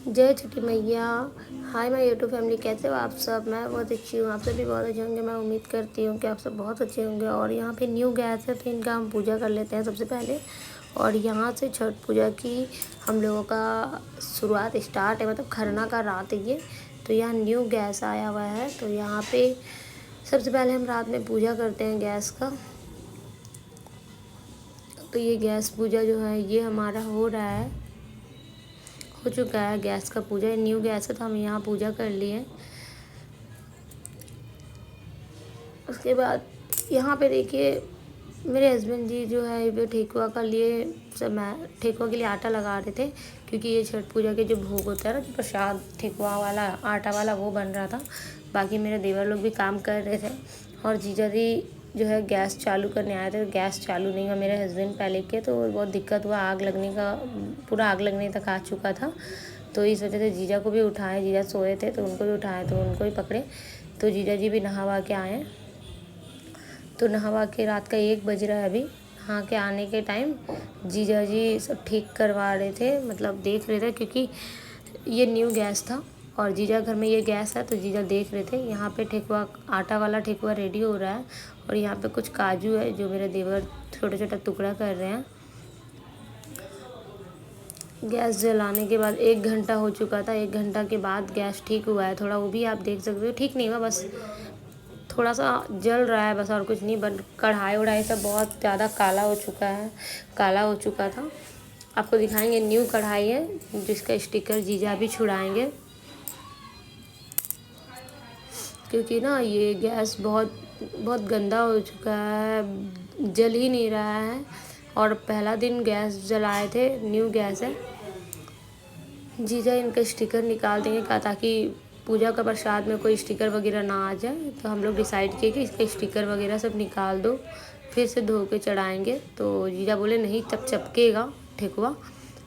जय छठी मैया। Hi my YouTube family, कैसे हो आप सब। मैं बहुत अच्छी हूँ, आप सब भी बहुत अच्छे होंगे। मैं उम्मीद करती हूँ कि आप सब बहुत अच्छे होंगे। और यहाँ पे न्यू गैस है तो इनका हम पूजा कर लेते हैं सबसे पहले। और यहाँ से छठ पूजा की हम लोगों का शुरुआत स्टार्ट है, मतलब खरना का रात है ये। तो यहाँ न्यू गैस आया हुआ है, तो यहाँ पे सबसे पहले हम रात में पूजा करते हैं गैस का। तो ये गैस पूजा जो है ये हमारा हो रहा है, हो चुका है गैस का पूजा। न्यू गैस है तो हम यहाँ पूजा कर लिए। उसके बाद यहाँ पे देखिए मेरे हस्बैंड जी जो है वो ठेकुआ का लिए सब मैं ठेकुआ के लिए आटा लगा रहे थे, क्योंकि ये छठ पूजा के जो भोग होता है ना, जो प्रसाद ठेकुआ वाला आटा वाला वो बन रहा था। बाकी मेरे देवर लोग भी काम कर रहे थे और जीजा जी जो है गैस चालू करने आए थे। गैस चालू नहीं हुआ मेरे हस्बैंड पहले के, तो बहुत दिक्कत हुआ। आग लगने का पूरा आग लगने तक आ चुका था, तो इस वजह से जीजा को भी उठाए। जीजा सोए थे तो उनको भी उठाए, तो उनको भी पकड़े। तो जीजा जी भी नहावा के आए। तो नहावा के रात का 1 बज रहा है अभी। नहा के आने के टाइम जीजा जी सब ठीक करवा रहे थे, मतलब देख रहे थे, क्योंकि ये न्यू गैस था और जीजा घर में ये गैस है, तो जीजा देख रहे थे। यहाँ पे ठेकुआ आटा वाला ठेकुआ रेडी हो रहा है और यहाँ पे कुछ काजू है जो मेरे देवर छोटा छोटा टुकड़ा कर रहे हैं। गैस जलाने के बाद 1 घंटा हो चुका था। 1 घंटा के बाद गैस ठीक हुआ है थोड़ा, वो भी आप देख सकते हो। ठीक नहीं हुआ, बस थोड़ा सा जल रहा है बस, और कुछ नहीं। बट कढ़ाई उढ़ाई सब बहुत ज़्यादा काला हो चुका है, काला हो चुका था। आपको दिखाएंगे, न्यू कढ़ाई है जिसका स्टिकर जीजा भी छुड़ाएंगे, क्योंकि ना ये गैस बहुत बहुत गंदा हो चुका है, जल ही नहीं रहा है। और पहला दिन गैस जलाए थे, न्यू गैस है। जीजा इनका स्टिकर निकाल देंगे का, ताकि पूजा का प्रसाद में कोई स्टिकर वगैरह ना आ जाए। तो हम लोग डिसाइड किए कि इसके स्टिकर वगैरह सब निकाल दो, फिर से धो के चढ़ाएँगे। तो जीजा बोले नहीं, तब चपकेगा ठेकुआ,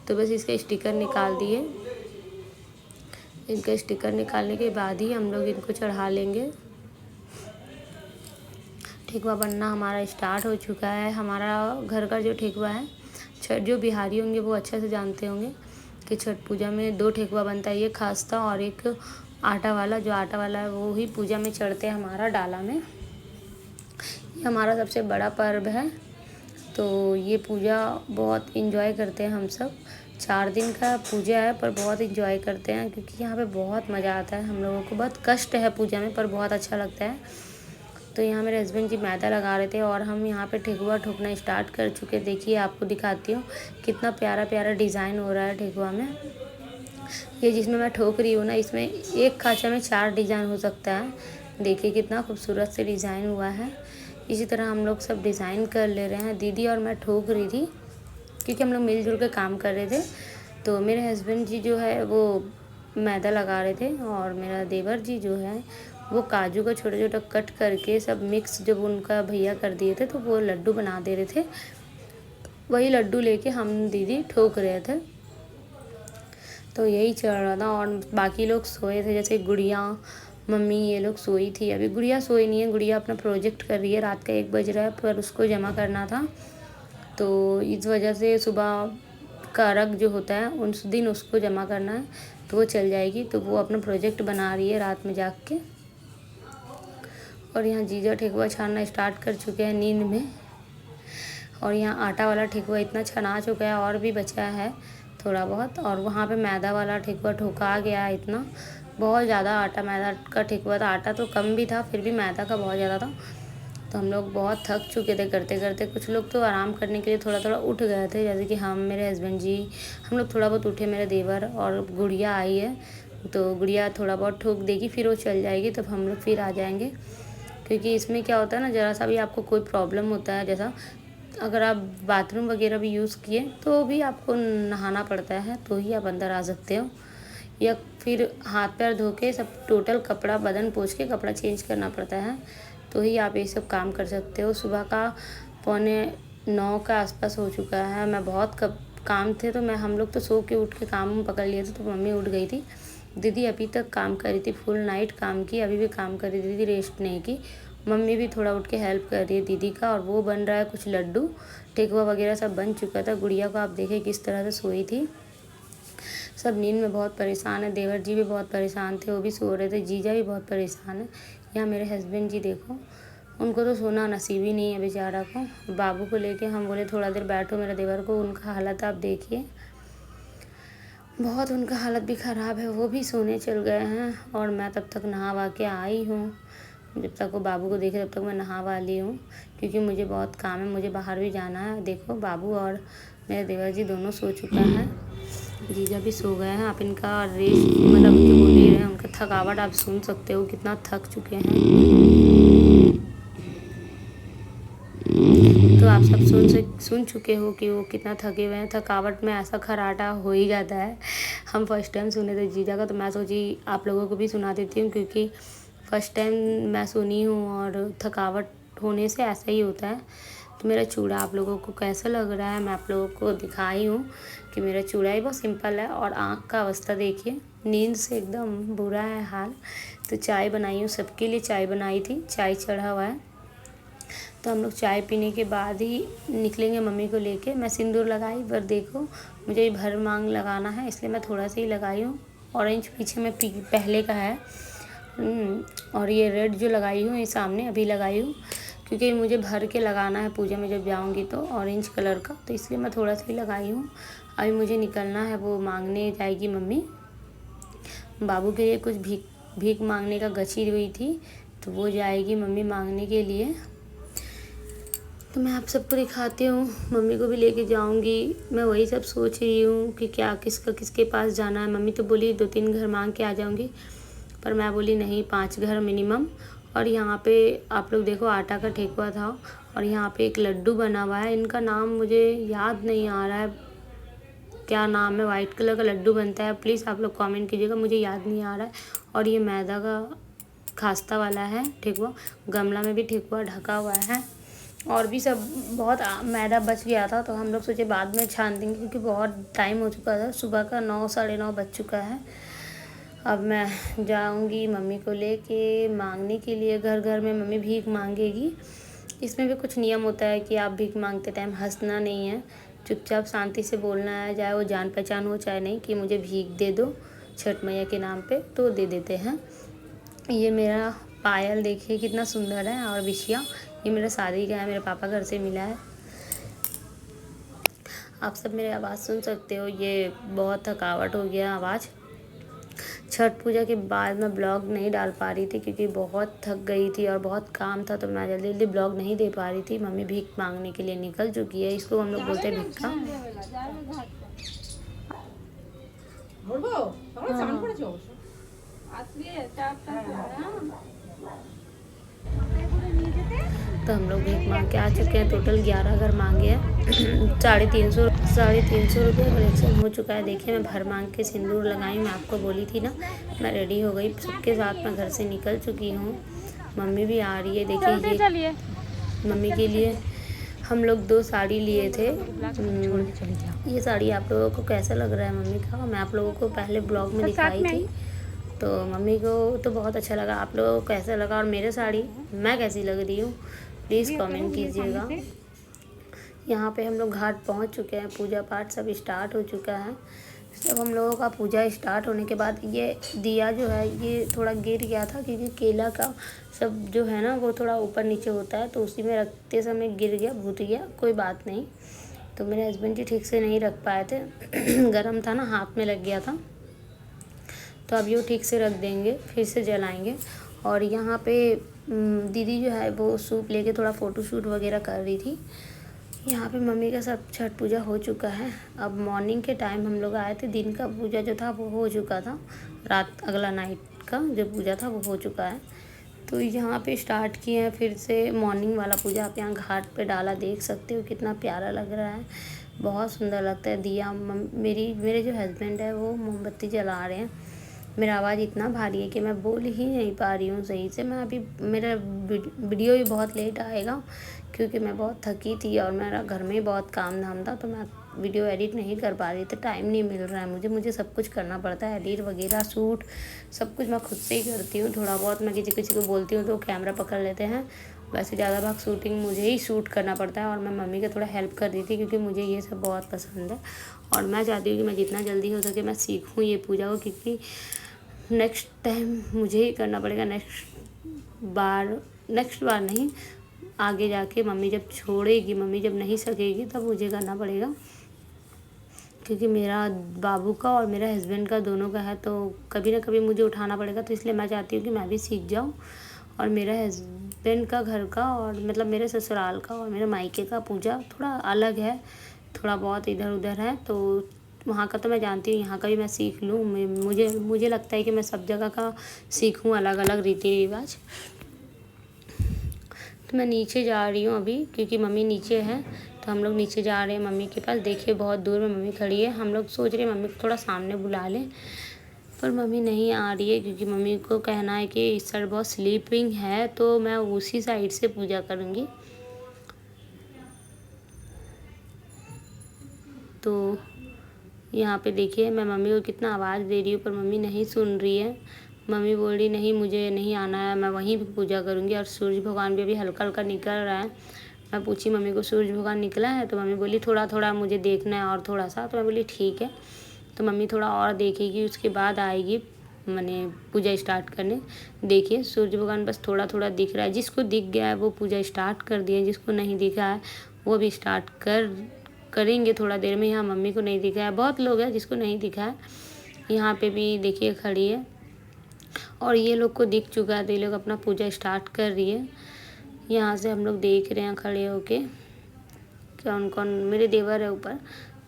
तो बस इसके स्टिकर निकाल दिए। इनका स्टिकर निकालने के बाद ही हम लोग इनको चढ़ा लेंगे। ठेकुआ बनना हमारा स्टार्ट हो चुका है। हमारा घर का जो ठेकुआ है, छठ जो बिहारी होंगे वो अच्छे से जानते होंगे कि छठ पूजा में 2 ठेकुआ बनता है, ये खास्ता और एक आटा वाला। जो आटा वाला है वो ही पूजा में चढ़ते हैं हमारा डाला में। ये हमारा सबसे बड़ा पर्व है, तो ये पूजा बहुत इन्जॉय करते हैं हम सब। 4 दिन का पूजा है पर बहुत इन्जॉय करते हैं, क्योंकि यहाँ पे बहुत मज़ा आता है हम लोगों को। बहुत कष्ट है पूजा में पर बहुत अच्छा लगता है। तो यहाँ मेरे हस्बैंड जी मैदा लगा रहे थे और हम यहाँ पे ठेकुआ ठोकना स्टार्ट कर चुके। देखिए आपको दिखाती हूँ कितना प्यारा प्यारा डिज़ाइन हो रहा है ठेकुआ में। ये जिसमें मैं ठोक रही हूँ ना, इसमें एक खाँचा में 4 डिज़ाइन हो सकता है। देखिए कितना खूबसूरत से डिज़ाइन हुआ है। इसी तरह हम लोग सब डिज़ाइन कर ले रहे हैं। दीदी और मैं ठोक रही थी, क्योंकि हम लोग मिलजुल कर काम कर रहे थे। तो मेरे हस्बैंड जी जो है वो मैदा लगा रहे थे और मेरा देवर जी जो है वो काजू का छोटा छोटा कट करके सब मिक्स जब उनका भैया कर दिए थे तो वो लड्डू बना दे रहे थे। वही लड्डू लेके हम दीदी ठोक रहे थे। तो यही चल रहा था और बाकी लोग सोए थे, जैसे गुड़िया मम्मी ये लोग सोई थी। अभी गुड़िया सोई नहीं है, गुड़िया अपना प्रोजेक्ट कर रही है। रात का 1 बज रहा है पर उसको जमा करना था, तो इस वजह से सुबह का अर्घ जो होता है उस दिन उसको जमा करना है, तो वो चल जाएगी। तो वो अपना प्रोजेक्ट बना रही है रात में जाग के। और यहाँ जीजा ठेकुआ छानना स्टार्ट कर चुके हैं नींद में। और यहाँ आटा वाला ठेकुआ इतना छना चुका है और भी बचा है थोड़ा बहुत। और वहाँ पे मैदा वाला ठेकुआ ठोका गया है इतना, बहुत ज़्यादा आटा मैदा का ठेकुआ था। आटा तो कम भी था फिर भी मैदा का बहुत ज़्यादा था। तो हम लोग बहुत थक चुके थे करते करते। कुछ लोग तो आराम करने के लिए थोड़ा थोड़ा उठ गए थे, जैसे कि हम, मेरे हस्बैंड जी, हम लोग थोड़ा बहुत उठे। मेरे देवर और गुड़िया आई है, तो गुड़िया थोड़ा बहुत ठोक देगी, फिर वो चल जाएगी, तब हम लोग फिर आ जाएंगे। क्योंकि इसमें क्या होता है ना, ज़रा सा भी आपको कोई प्रॉब्लम होता है, जैसा अगर आप बाथरूम वगैरह भी यूज़ किए तो भी आपको नहाना पड़ता है, तो ही आप अंदर आ सकते हो। या फिर हाथ पैर धो के सब टोटल कपड़ा बदन पोंछ के कपड़ा चेंज करना पड़ता है, तो ही आप ये सब काम कर सकते हो। सुबह का 8:45 के आसपास हो चुका है। मैं बहुत काम थे, तो हम लोग तो सो के उठ के काम पकड़ लिए थे, तो मम्मी उठ गई थी। दीदी अभी तक काम कर रही थी, फुल नाइट काम की, अभी भी काम कर रही थी दीदी, रेस्ट नहीं की। मम्मी भी थोड़ा उठ के हेल्प कर रही है दीदी का। और वो बन रहा है कुछ लड्डू, ठेकुआ वगैरह सब बन चुका था। गुड़िया को आप देखें किस तरह से सोई थी। सब नींद में बहुत परेशान है। देवर जी भी बहुत परेशान थे, वो भी सो रहे थे। जीजा भी बहुत परेशान है। यहाँ मेरे हस्बैंड जी देखो, उनको तो सोना नसीब ही नहीं है बेचारा को। बाबू को लेके हम बोले थोड़ा देर बैठो मेरे देवर को, उनका हालत आप देखिए, बहुत उनका हालत भी ख़राब है। वो भी सोने चल गए हैं और मैं तब तक नहा वा के आई हूँ। जब तक वो बाबू को देखे तब तक मैं नहा वाली हूँ, क्योंकि मुझे बहुत काम है, मुझे बाहर भी जाना है। देखो बाबू और मेरे देवर जी दोनों सो चुका है, जीजा भी सो गए हैं। आप इनका रेस्ट मतलब जो बोल रहे हैं, उनका थकावट आप सुन सकते हो, कितना थक चुके हैं। तो आप सब सुन चुके हो कि वो कितना थके हुए हैं। थकावट में ऐसा खर्राटा हो ही जाता है। हम फर्स्ट टाइम सुने थे जीजा का, तो मैं सोची आप लोगों को भी सुना देती हूँ, क्योंकि फर्स्ट टाइम मैं सुनी हूँ और थकावट होने से ऐसा ही होता है। तो मेरा चूड़ा आप लोगों को कैसा लग रहा है, मैं आप लोगों को दिखाई हूँ कि मेरा चूड़ा ही बहुत सिंपल है। और आँख का अवस्था देखिए, नींद से एकदम बुरा है हाल। तो चाय बनाई हूँ, सबके लिए चाय बनाई थी, चाय चढ़ा हुआ है। तो हम लोग चाय पीने के बाद ही निकलेंगे मम्मी को लेके। मैं सिंदूर लगाई, पर देखो मुझे भर मांग लगाना है, इसलिए मैं थोड़ा सा ही लगाई हूँ। ऑरेंज पीछे में पहले का है, और ये रेड जो लगाई हूँ ये सामने अभी लगाई हूँ, क्योंकि मुझे भर के लगाना है पूजा में जब जाऊँगी तो, ऑरेंज कलर का, तो इसलिए मैं थोड़ा सा ही लगाई हूँ। अभी मुझे निकलना है, वो मांगने जाएगी मम्मी। बाबू के लिए कुछ भीख मांगने का गछी हुई थी, तो वो जाएगी मम्मी मांगने के लिए। तो मैं आप सबको दिखाती हूँ, मम्मी को भी लेके जाऊँगी। मैं वही सब सोच रही हूँ कि क्या किसके पास जाना है। मम्मी तो बोली 2-3 घर मांग के आ जाऊँगी, पर मैं बोली नहीं, 5 घर मिनिमम। और यहाँ पे आप लोग देखो आटा का ठेकुआ था, और यहाँ पे एक लड्डू बना हुआ है, इनका नाम मुझे याद नहीं आ रहा है, क्या नाम है। वाइट कलर का लड्डू बनता है, प्लीज़ आप लोग कमेंट कीजिएगा, मुझे याद नहीं आ रहा है। और ये मैदा का खास्ता वाला है ठेकुआ, गमला में भी ठेकुआ ढका हुआ है। और भी सब बहुत मैदा बच गया था, तो हम लोग सोचे बाद में छान देंगे, क्योंकि बहुत टाइम हो चुका था, सुबह का 9 साढ़े 9 बज चुका है। अब मैं जाऊंगी मम्मी को लेके मांगने के लिए। घर घर में मम्मी भीख मांगेगी। इसमें भी कुछ नियम होता है कि आप भीख मांगते टाइम हंसना नहीं है, चुपचाप शांति से बोलना है, चाहे वो जान पहचान हो चाहे नहीं, कि मुझे भीख दे दो छठ मैया के नाम पे, तो दे देते हैं। ये मेरा पायल देखिए कितना सुंदर है, और बिछिया ये मेरा शादी का है, मेरे पापा घर से मिला है। आप सब मेरी आवाज़ सुन सकते हो, ये बहुत थकावट हो गया आवाज़। छठ पूजा के बाद मैं ब्लॉग नहीं डाल पा रही थी, क्योंकि बहुत थक गई थी और बहुत काम था, तो मैं जल्दी जल्दी ब्लॉग नहीं दे पा रही थी। मम्मी भीख मांगने के लिए निकल चुकी है, इसको हम लोग बोलते हैं भिक्का। तो हम लोग भीख मांग के आ चुके हैं। टोटल 11 घर मांगे हैं। 350 रुपये कलेक्शन हो चुका है। देखिए मैं भर मांग के सिंदूर लगाई, मैं आपको बोली थी ना, मैं रेडी हो गई, सबके साथ मैं घर से निकल चुकी हूँ। मम्मी भी आ रही है, देखिए ये मम्मी के लिए हम लोग 2 साड़ी लिए थे। ये साड़ी आप लोगों को कैसा लग रहा है मम्मी का, मैं आप लोगों को पहले ब्लॉग में दिखाई थी, तो मम्मी को तो बहुत अच्छा लगा। आप लोगों को कैसा लगा, और मेरे साड़ी मैं कैसी लग रही हूँ, प्लीज़ कमेंट कीजिएगा। यहाँ पे हम लोग घाट पहुँच चुके हैं, पूजा पाठ सब स्टार्ट हो चुका है। सब हम लोगों का पूजा स्टार्ट होने के बाद ये दिया जो है ये थोड़ा गिर गया था, क्योंकि केला का सब जो है ना वो थोड़ा ऊपर नीचे होता है, तो उसी में रखते समय गिर गया, भूत गया, कोई बात नहीं। तो मेरे हस्बैंड जी ठीक से नहीं रख पाए थे, गर्म था ना, हाथ में लग गया था, तो अब ये ठीक से रख देंगे, फिर से जलाएंगे। और यहाँ पे दीदी जो है वो सूप लेके थोड़ा फ़ोटोशूट वगैरह कर रही थी। यहाँ पे मम्मी का सब छठ पूजा हो चुका है। अब मॉर्निंग के टाइम हम लोग आए थे, दिन का पूजा जो था वो हो चुका था, रात अगला नाइट का जो पूजा था वो हो चुका है। तो यहाँ पे स्टार्ट किए हैं फिर से मॉर्निंग वाला पूजा। आप यहाँ घाट पे डाला देख सकते हो, कितना प्यारा लग रहा है, बहुत सुंदर लगता है। दिया मेरे जो हस्बैंड है वो मोमबत्ती जला रहे हैं। मेरा आवाज़ इतना भारी है कि मैं बोल ही नहीं पा रही हूँ सही से। मैं अभी मेरा वीडियो भी बहुत लेट आएगा, क्योंकि मैं बहुत थकी थी और मेरा घर में ही बहुत काम धाम था, तो मैं वीडियो एडिट नहीं कर पा रही थी। टाइम नहीं मिल रहा है मुझे सब कुछ करना पड़ता है, एडिट वगैरह, शूट सब कुछ मैं खुद से ही करती हूँ। थोड़ा बहुत मैं किसी को बोलती हूँ तो कैमरा पकड़ लेते हैं, वैसे ज़्यादा भाग शूटिंग मुझे ही शूट करना पड़ता है। और मैं मम्मी का थोड़ा हेल्प कर दी थी, क्योंकि मुझे ये सब बहुत पसंद है। और मैं चाहती हूँ कि मैं जितना जल्दी हो सके मैं सीखूँ ये पूजा को, क्योंकि नेक्स्ट टाइम मुझे ही करना पड़ेगा। नेक्स्ट बार नहीं, आगे जाके मम्मी जब छोड़ेगी, मम्मी जब नहीं सकेगी तब मुझे करना पड़ेगा, क्योंकि मेरा बाबू का और मेरा हस्बैंड का दोनों का है, तो कभी ना कभी मुझे उठाना पड़ेगा। तो इसलिए मैं चाहती हूँ कि मैं भी सीख जाऊँ, और मेरा हस्बैंड का घर का और मतलब मेरे ससुराल का और मेरे मायके का पूजा थोड़ा अलग है, थोड़ा बहुत इधर उधर है। तो वहाँ का तो मैं जानती हूँ, यहाँ का भी मैं सीख लूँ। मुझे लगता है कि मैं सब जगह का सीखूँ, अलग अलग रीति रिवाज। तो मैं नीचे जा रही हूँ अभी, क्योंकि मम्मी नीचे है, तो हम लोग नीचे जा रहे हैं मम्मी के पास। देखिए बहुत दूर में मम्मी खड़ी है। हम लोग सोच रहे हैं मम्मी को थोड़ा सामने बुला लें, पर मम्मी नहीं आ रही है, क्योंकि मम्मी को कहना है कि इस साइड बहुत स्लीपिंग है, तो मैं उसी साइड से पूजा करूँगी। तो यहाँ पे देखिए मैं मम्मी को कितना आवाज़ दे रही हूँ, पर मम्मी नहीं सुन रही है। मम्मी बोल रही नहीं, मुझे नहीं आना है, मैं वहीं पे पूजा करूँगी। और सूरज भगवान भी अभी हल्का हल्का निकल रहा है। मैं पूछी मम्मी को सूरज भगवान निकला है, तो मम्मी बोली थोड़ा थोड़ा मुझे देखना है और थोड़ा सा। तो मैं बोली ठीक है। तो मम्मी थोड़ा और देखेगी, उसके बाद आएगी मैंने पूजा स्टार्ट करने। देखिए सूरज भगवान बस थोड़ा थोड़ा दिख रहा है। जिसको दिख गया है वो पूजा स्टार्ट कर दिए, जिसको नहीं दिखा है वो भी स्टार्ट करेंगे थोड़ा देर में। यहाँ मम्मी को नहीं दिखा है, बहुत लोग हैं जिसको नहीं दिखा है। यहाँ पे भी देखिए खड़ी है, और ये लोग को दिख चुका है, तो ये लोग अपना पूजा स्टार्ट कर रही है। यहाँ से हम लोग देख रहे हैं खड़े होके, कौन कौन। मेरे देवर है ऊपर,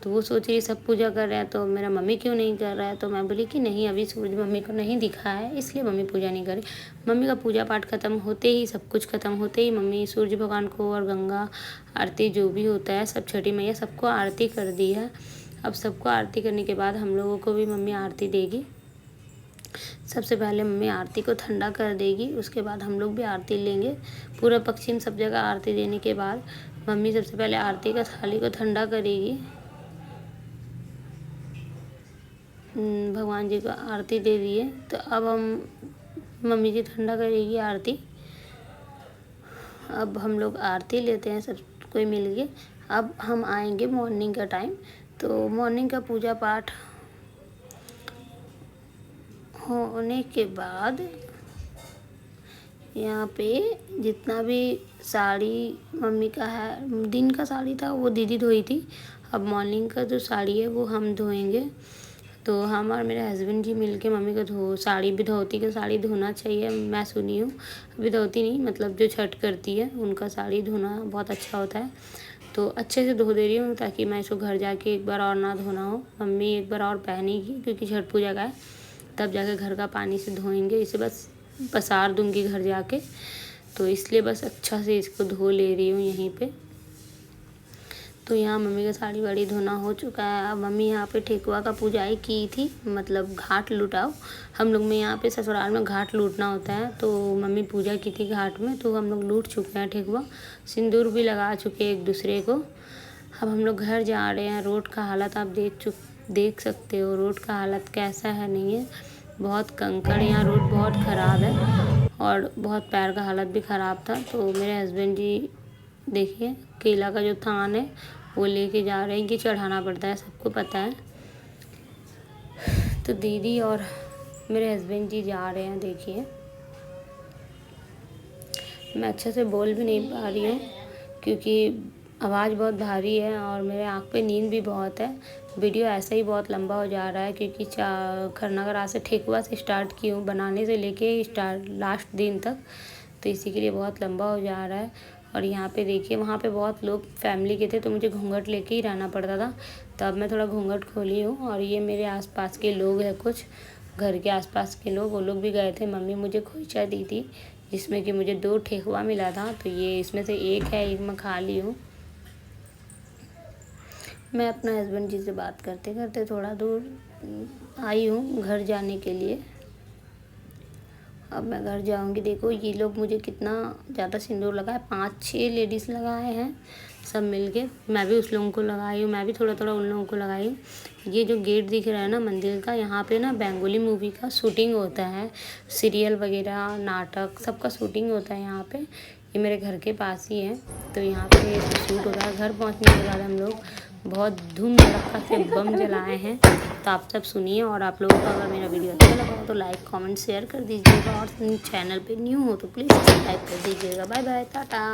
तो वो सोच रही सब पूजा कर रहे हैं, तो मेरा मम्मी क्यों नहीं कर रहा है। तो मैं बोली कि नहीं, अभी सूरज मम्मी को नहीं दिखा है, इसलिए मम्मी पूजा नहीं करी। मम्मी का पूजा पाठ ख़त्म होते ही, सब कुछ ख़त्म होते ही मम्मी सूरज भगवान को और गंगा आरती जो भी होता है सब, छठी मैया सबको आरती कर दी है। अब सबको आरती करने के बाद हम लोगों को भी मम्मी आरती देगी। सबसे पहले मम्मी आरती को ठंडा कर देगी, उसके बाद हम लोग भी आरती लेंगे। पूरा पश्चिम सब जगह आरती देने के बाद मम्मी सबसे पहले आरती का थाली को ठंडा करेगी। भगवान जी को आरती दे दिए, तो अब हम मम्मी जी ठंडा करेगी आरती। अब हम लोग आरती लेते हैं सब कोई मिल के। अब हम आएंगे मॉर्निंग का टाइम, तो मॉर्निंग का पूजा पाठ होने के बाद यहाँ पे जितना भी साड़ी मम्मी का है, दिन का साड़ी था वो दीदी धोई थी। अब मॉर्निंग का जो साड़ी है वो हम धोएंगे। तो हम और मेरे हस्बैंड जी मिलके मम्मी को साड़ी, विधौती का साड़ी धोना चाहिए। मैं सुनी हूँ, विधौती नहीं मतलब जो छठ करती है उनका साड़ी धोना बहुत अच्छा होता है। तो अच्छे से धो दे रही हूँ, ताकि मैं इसको घर जाके एक बार और ना धोना हो। मम्मी एक बार और पहनेगी, क्योंकि छठ पूजा का है, तब जाके घर का पानी से धोएंगे। इसे बस पसार दूँगी घर जाके, तो इसलिए बस अच्छा से इसको धो ले रही हूँ यहीं पे। तो यहाँ मम्मी का साड़ी वाड़ी धोना हो चुका है। अब मम्मी यहाँ पे ठेकुआ का पूजाई की थी, मतलब घाट लुटाओ। हम लोग में यहाँ पे ससुराल में घाट लूटना होता है, तो मम्मी पूजा की थी घाट में, तो हम लोग लूट चुके हैं ठेकुआ, सिंदूर भी लगा चुके एक दूसरे को। अब हम लोग घर जा रहे हैं। रोड का हालत आप देख सकते हो, रोड का हालत कैसा है, नहीं है बहुत कंकड़, यहाँ रोड बहुत ख़राब है, और बहुत पैर का हालत भी ख़राब था। तो मेरे हस्बैंड जी देखिए केला का जो थान है वो लेके जा रहे हैं, कि चढ़ाना पड़ता है, सबको पता है। तो दीदी और मेरे हस्बैंड जी जा रहे हैं। देखिए मैं अच्छे से बोल भी नहीं पा रही हूँ, क्योंकि आवाज़ बहुत भारी है और मेरे आँख पे नींद भी बहुत है। वीडियो ऐसा ही बहुत लंबा हो जा रहा है, क्योंकि खरना का रात से ठेकुआ से स्टार्ट की हूँ बनाने से लेके लास्ट दिन तक, तो इसी के लिए बहुत लंबा हो जा रहा है। और यहाँ पे देखिए वहाँ पे बहुत लोग फैमिली के थे, तो मुझे घूंघट लेके ही रहना पड़ता था, तो अब मैं थोड़ा घूंघट खोली हूँ। और ये मेरे आसपास के लोग हैं, कुछ घर के आसपास के लोग, वो लोग भी गए थे। मम्मी मुझे खोइचा दी थी, जिसमें कि मुझे 2 ठेकुआ मिला था, तो ये इसमें से एक है, एक मैं खा ली हूँ। मैं अपना हस्बैंड जी से बात करते करते थोड़ा दूर आई हूँ घर जाने के लिए। अब मैं घर जाऊंगी। देखो ये लोग मुझे कितना ज़्यादा सिंदूर लगाए, 5-6 लेडीज़ लगाए हैं सब मिलके। मैं भी उस लोगों को लगाई हूँ, मैं भी थोड़ा थोड़ा उन लोगों को लगाई हूँ। ये जो गेट दिख रहा है ना मंदिर का, यहाँ पे ना बेंगोली मूवी का शूटिंग होता है, सीरियल वगैरह नाटक सबका शूटिंग होता है यहाँ पे। ये मेरे घर के पास ही है, तो यहाँ पे शूट होता है। घर पहुँचने के बाद हम लोग बहुत धूम धड़क्का से बम जलाए हैं। तो आप सब सुनिए, और आप लोगों को अगर मेरा वीडियो अच्छा लगा हो तो लाइक कमेंट शेयर कर दीजिएगा, और चैनल पे न्यू हो तो प्लीज़ सब्सक्राइब कर दीजिएगा। Bye bye, Tata.